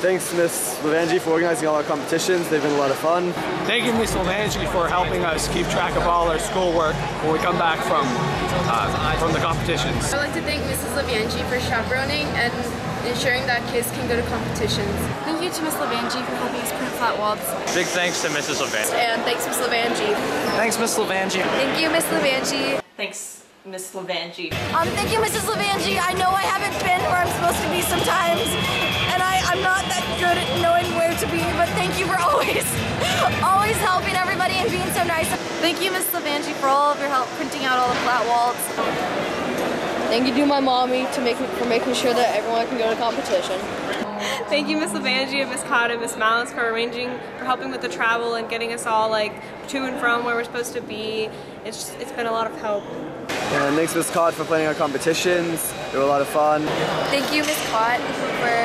Thanks Ms. Levangi for organizing all our competitions. They've been a lot of fun. Thank you Ms. Levangi for helping us keep track of all our schoolwork when we come back from the competitions. I'd like to thank Mrs. Levangi for chaperoning and ensuring that kids can go to competitions. Thank you to Ms. Levangi for helping us print flat walls. Big thanks to Mrs. Levangi. And thanks Ms. Levangi. Thanks Ms. Levangi. Thank you Ms. Levangi. Thanks Ms. Levangi. Thank you Mrs. Levangi. I know I haven't been where I'm supposed to be sometimes, and I'm not that good at knowing where to be, but thank you for always helping everybody and being so nice. Thank you Ms. Levangi for all of your help printing out all the flat walls. Thank you to my mommy for making sure that everyone can go to competition. Thank you Ms. Levangi and Ms. Codd and Ms. Malice for helping with the travel and getting us all like to and from where we're supposed to be. It's been a lot of help. And thanks Ms. Codd for planning our competitions. They were a lot of fun. Thank you Ms. Codd for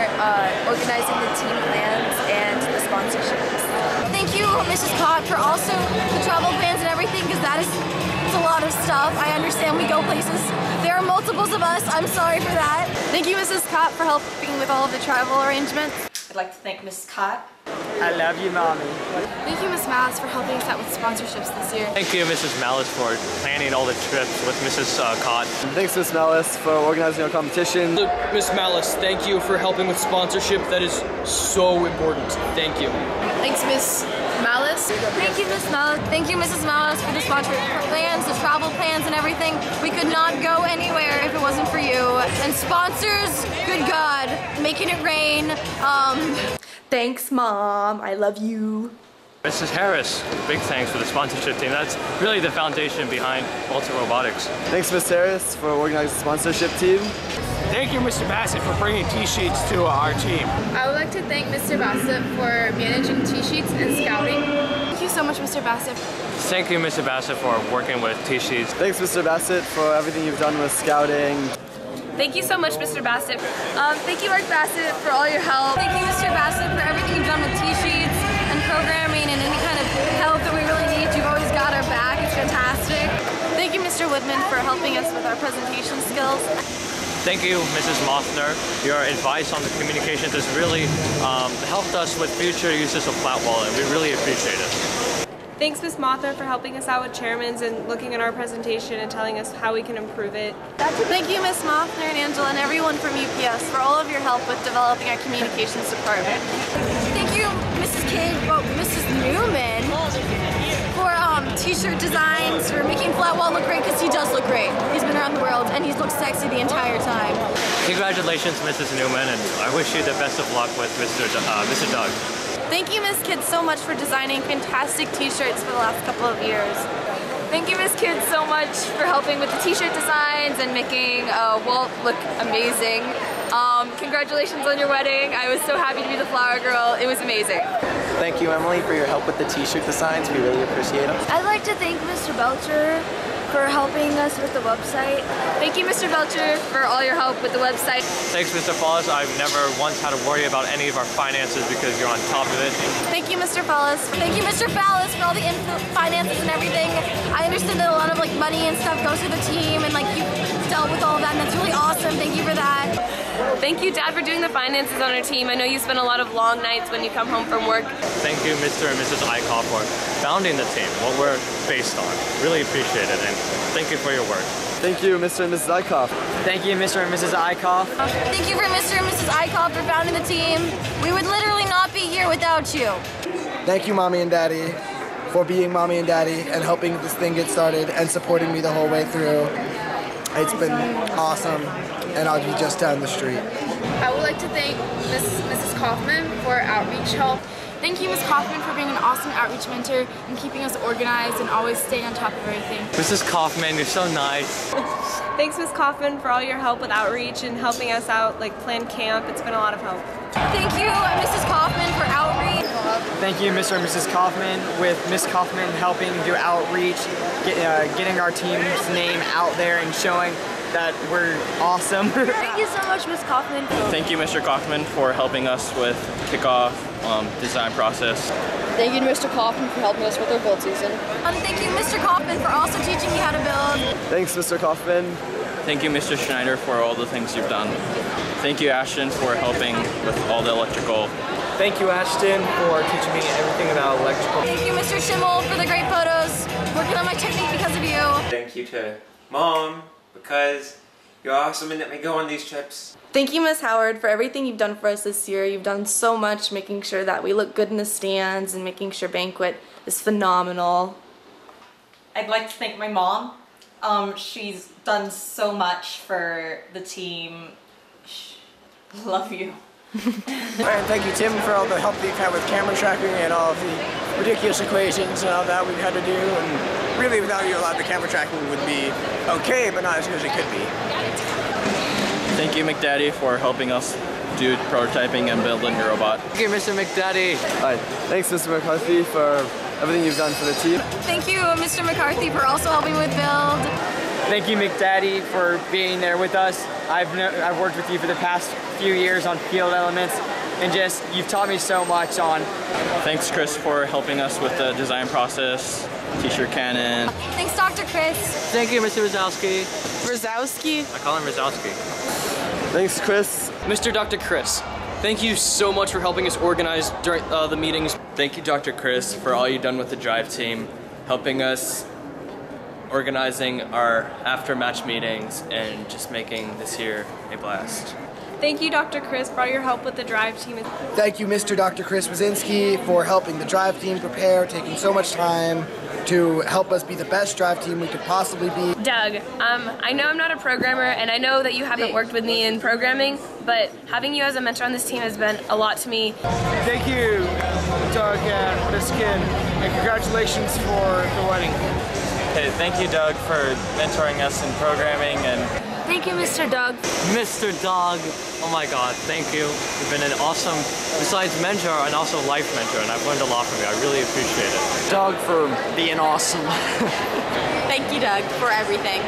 organizing the team plans and the sponsorships. Thank you Mrs. Codd for also the travel plans and everything, because it's a lot of stuff. I understand we go places. There are multiples of us. I'm sorry for that. Thank you Mrs. Codd for helping with all of the travel arrangements. I'd like to thank Ms. Cott. I love you, Mommy. Thank you Ms. Malice for helping us out with sponsorships this year. Thank you, Mrs. Malice, for planning all the trips with Mrs. Cott. Thanks Ms. Malice for organizing our competition. Ms. Malice, thank you for helping with sponsorship. That is so important. Thank you. Thanks Ms. Malice. Thank you Ms. Malice. Thank you Mrs. Malice for the sponsorship plans, the travel plans and everything. We could not go anywhere if it wasn't for you. And sponsors, good God, making it rain. Thanks Mom, I love you. Mrs. Harris, big thanks for the sponsorship team. That's really the foundation behind Walton Robotics. Thanks Ms. Harris for organizing the sponsorship team. Thank you Mr. Bassett for bringing T-sheets to our team. I would like to thank Mr. Bassett for managing T-sheets and scouting. Thank you so much Mr. Bassett. Thank you, Mr. Bassett, for working with T-sheets. Thanks Mr. Bassett for everything you've done with scouting. Thank you so much Mr. Bassett. Thank you Mark Bassett for all your help. Thank you Mr. Bassett for everything you've done with T-sheets and programming and any kind of help that we really need. You've always got our back. It's fantastic. Thank you Mr. Woodman for helping us with our presentation skills. Thank you, Mrs. Mothner. Your advice on the communications has really helped us with future uses of flat wall, and we really appreciate it. Thanks Ms. Mothner for helping us out with chairmans and looking at our presentation and telling us how we can improve it. Thank you Ms. Mothner and Angela and everyone from UPS for all of your help with developing our communications department. Thank you Mrs. Mrs. Newman for t-shirt designs, for making flat wall look great, because he does look great. He's been around the world and he's looked sexy the entire time. Congratulations, Mrs. Newman, and I wish you the best of luck with Mr. Doug. Thank you Ms. Kidd so much for designing fantastic t-shirts for the last couple of years. Thank you Ms. Kidd so much for helping with the t-shirt designs and making Walt look amazing. Congratulations on your wedding. I was so happy to be the flower girl. It was amazing. Thank you, Emily, for your help with the t-shirt designs. We really appreciate them. I'd like to thank Mr. Belcher for helping us with the website. Thank you Mr. Belcher for all your help with the website. Thanks, Mr. Fallis. I've never once had to worry about any of our finances because you're on top of it. Thank you Mr. Fallis. Thank you Mr. Fallis for all the finances and everything. I understand that a lot of money and stuff goes to the team, and you dealt with all of that, and that's really awesome. Thank you for that. Thank you Dad for doing the finances on our team. I know you spend a lot of long nights when you come home from work. Thank you Mr. and Mrs. Eichhoff for founding the team, what we're based on. Really appreciate it, and thank you for your work. Thank you Mr. and Mrs. Eichhoff. Thank you Mr. and Mrs. Eichhoff. Thank you for Mr. and Mrs. Eichhoff for founding the team. We would literally not be here without you. Thank you, Mommy and Daddy, for being Mommy and Daddy and helping this thing get started and supporting me the whole way through. It's been awesome, and I'll be just down the street. I would like to thank Mrs. Kaufman for outreach help. Thank you, Ms. Kaufman, for being an awesome outreach mentor and keeping us organized and always staying on top of everything. Mrs. Kaufman, you're so nice. Thanks Ms. Kaufman for all your help with outreach and helping us out, plan camp. It's been a lot of help. Thank you, Mrs. Kaufman, for outreach. Thank you, Mr. and Mrs. Kaufman, with Ms. Kaufman helping do outreach, getting our team's name out there and showing that we're awesome. Thank you so much, Ms. Kaufman. Thank you, Mr. Kaufman, for helping us with kickoff design process. Thank you to Mr. Kaufman for helping us with our build season. Thank you, Mr. Kaufman, for also teaching me how to build. Thanks Mr. Kaufman. Thank you, Mr. Schneider, for all the things you've done. Thank you, Ashton, for helping with all the electrical. Thank you, Ashton, for teaching me everything about electrical. Thank you, Mr. Schimmel, for the great photos. Working on my technique because of you. Thank you to Mom, because you're awesome and let me go on these trips. Thank you, Ms. Howard, for everything you've done for us this year. You've done so much, making sure that we look good in the stands and making sure banquet is phenomenal. I'd like to thank my mom. She's done so much for the team. Love you. And thank you, Tim, for all the help that you've had with camera tracking and all of the ridiculous equations and all that we've had to do. And really, without you, a lot of the camera tracking would be okay, but not as good as it could be. Thank you, McDaddy, for helping us do prototyping and building your robot. Thank you, Mr. McDaddy. Alright, thanks Mr. McCarthy for everything you've done for the team. Thank you, Mr. McCarthy, for also helping with build. Thank you, McDaddy, for being there with us. I've worked with you for the past few years on field elements, and just you've taught me so much on. Thanks, Chris, for helping us with the design process, t-shirt cannon. Thanks, Dr. Chris. Thank you, Mr. Wazowski. Wazowski. I call him Wazowski. Thanks, Chris. Mr. Dr. Chris, thank you so much for helping us organize during the meetings. Thank you, Dr. Chris, for all you've done with the drive team, helping us organizing our after-match meetings and just making this year a blast. Thank you, Dr. Chris, for all your help with the drive team. Thank you, Mr. Dr. Chris Wazinski, for helping the drive team prepare, taking so much time to help us be the best drive team we could possibly be. Doug, I know I'm not a programmer, and I know that you haven't worked with me in programming, but having you as a mentor on this team has been a lot to me. Thank you, Doug and Miss Kim, and congratulations for the wedding. Hey, thank you, Doug, for mentoring us in programming and Thank you, Mr. Doug. Mr. Doug, oh my God, thank you. You've been an awesome, besides mentor, and also life mentor, and I've learned a lot from you. I really appreciate it. Doug, for being awesome. Thank you, Doug, for everything.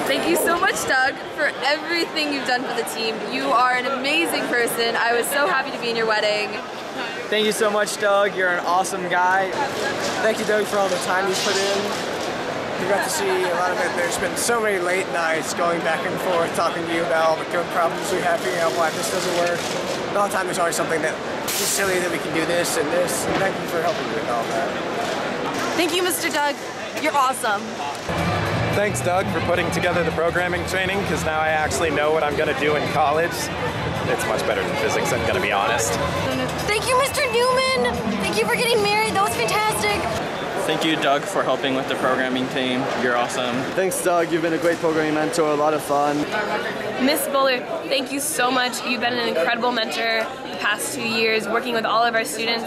Thank you so much, Doug, for everything you've done for the team. You are an amazing person. I was so happy to be in your wedding. Thank you so much, Doug. You're an awesome guy. Thank you, Doug, for all the time you put in. We got to see a lot of it. There's been so many late nights going back and forth, talking to you about all the code problems we have, figuring out why this doesn't work. And all the time there's always something that is silly that we can do this and this, and thank you for helping me with all that. Thank you, Mr. Doug. You're awesome. Thanks, Doug, for putting together the programming training, because now I actually know what I'm going to do in college. It's much better than physics, I'm going to be honest. Thank you, Mr. Newman. Thank you for getting married. That was fantastic. thank you, Doug, for helping with the programming team. You're awesome. Thanks, Doug. You've been a great programming mentor, a lot of fun. Miss Bowler, thank you so much. You've been an incredible mentor the past 2 years, working with all of our students.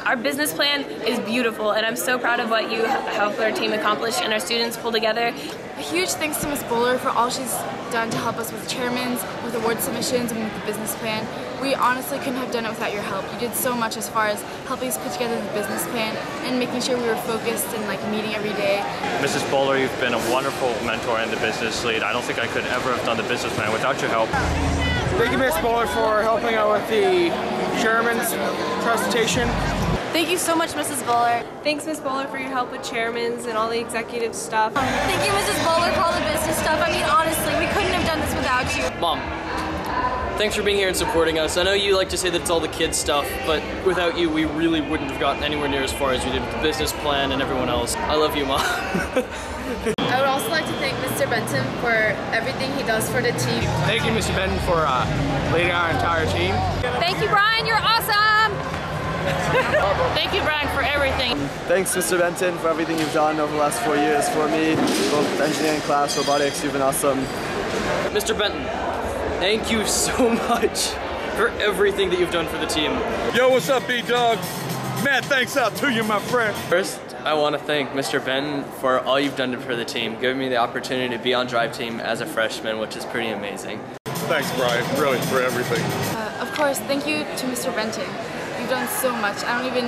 Our business plan is beautiful, and I'm so proud of what you helped our team accomplish and our students pull together. A huge thanks to Miss Bowler for all she's done to help us with chairmans, with award submissions, and with the business plan. We honestly couldn't have done it without your help. You did so much as far as helping us put together the business plan and making sure we were focused and meeting every day. Mrs. Bowler, you've been a wonderful mentor and the business lead. I don't think I could ever have done the business plan without your help. Thank you, Miss Bowler, for helping out with the chairman's presentation. Thank you so much, Mrs. Bowler. Thanks, Miss Bowler, for your help with chairmans and all the executive stuff. Thank you, Mrs. Bowler, for all the business stuff. I mean, honestly, we couldn't have done this without you. Mom, thanks for being here and supporting us. I know you like to say that it's all the kids' stuff, but without you, we really wouldn't have gotten anywhere near as far as we did with the business plan and everyone else. I love you, Mom. I would also like to thank Mr. Benton for everything he does for the team. Thank you, Mr. Benton, for leading our entire team. Thank you, Brian. You're awesome. Thank you, Brian, for everything. Thanks, Mr. Benton, for everything you've done over the last 4 years for me, both engineering class, robotics. You've been awesome. Mr. Benton, thank you so much for everything that you've done for the team. Yo, what's up, B-Dog? Man, thanks out to you, my friend. First, I want to thank Mr. Benton for all you've done for the team, giving me the opportunity to be on Drive Team as a freshman, which is pretty amazing. Thanks, Brian, really, for everything. Of course, thank you to Mr. Benton. You've done so much. I don't even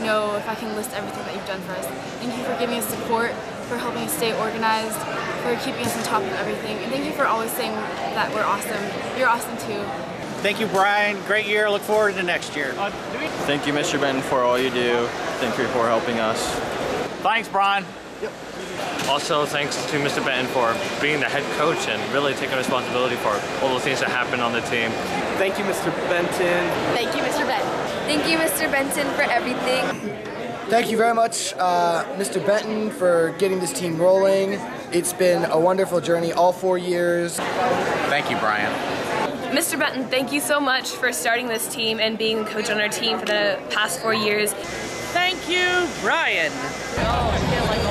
know if I can list everything that you've done for us. Thank you for giving us support, for helping us stay organized, for keeping us on top of everything, and thank you for always saying that we're awesome. You're awesome too. Thank you, Brian. Great year. Look forward to next year. Thank you, Mr. Benton, for all you do. Thank you for helping us. Thanks, Brian. Also, thanks to Mr. Benton for being the head coach and really taking responsibility for all the things that happen on the team. Thank you, Mr. Benton. Thank you, Mr. Benton. Thank you, Mr. Benton, for everything. Thank you very much, Mr. Benton, for getting this team rolling. It's been a wonderful journey all 4 years. Thank you, Brian. Mr. Benton, thank you so much for starting this team and being the coach on our team for the past 4 years. Thank you, Brian.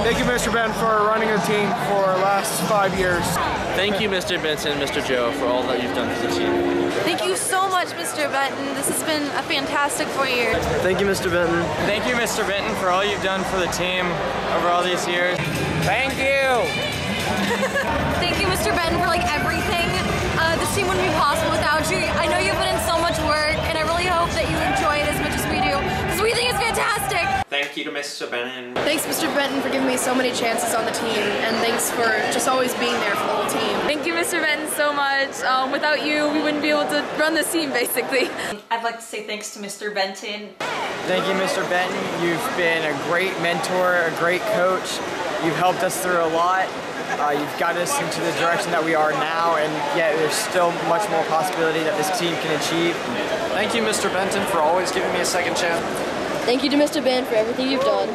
Thank you, Mr. Benton, for running the team for the last 5 years. Thank you, Mr. Benson and Mr. Joe, for all that you've done for the team. Thank you so much, Mr. Benton. This has been a fantastic 4 years. Thank you, Mr. Benton. Thank you, Mr. Benton, for all you've done for the team over all these years. Thank you. Thank you, Mr. Benton, for everything. This team wouldn't be possible without you. I know you put in so much work, and I really hope that you enjoy it as much as we do, because we think it's fantastic. Thank you to Mr. Benton. Thanks, Mr. Benton, for giving me so many chances on the team, and thanks for just always being there for the whole team. Thank you, Mr. Benton, so much. Without you, we wouldn't be able to run this team, basically. I'd like to say thanks to Mr. Benton. Thank you, Mr. Benton. You've been a great mentor, a great coach. You've helped us through a lot. You've got us into the direction that we are now, and yet there's still much more possibility that this team can achieve. Thank you, Mr. Benton, for always giving me a second chance. Thank you to Mr. Benton for everything you've done.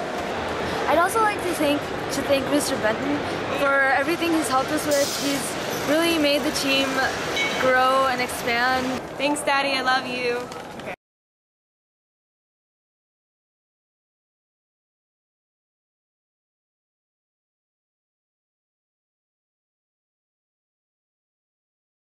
I'd also like to thank Mr. Benton for everything he's helped us with. He's really made the team grow and expand. Thanks, Daddy. I love you.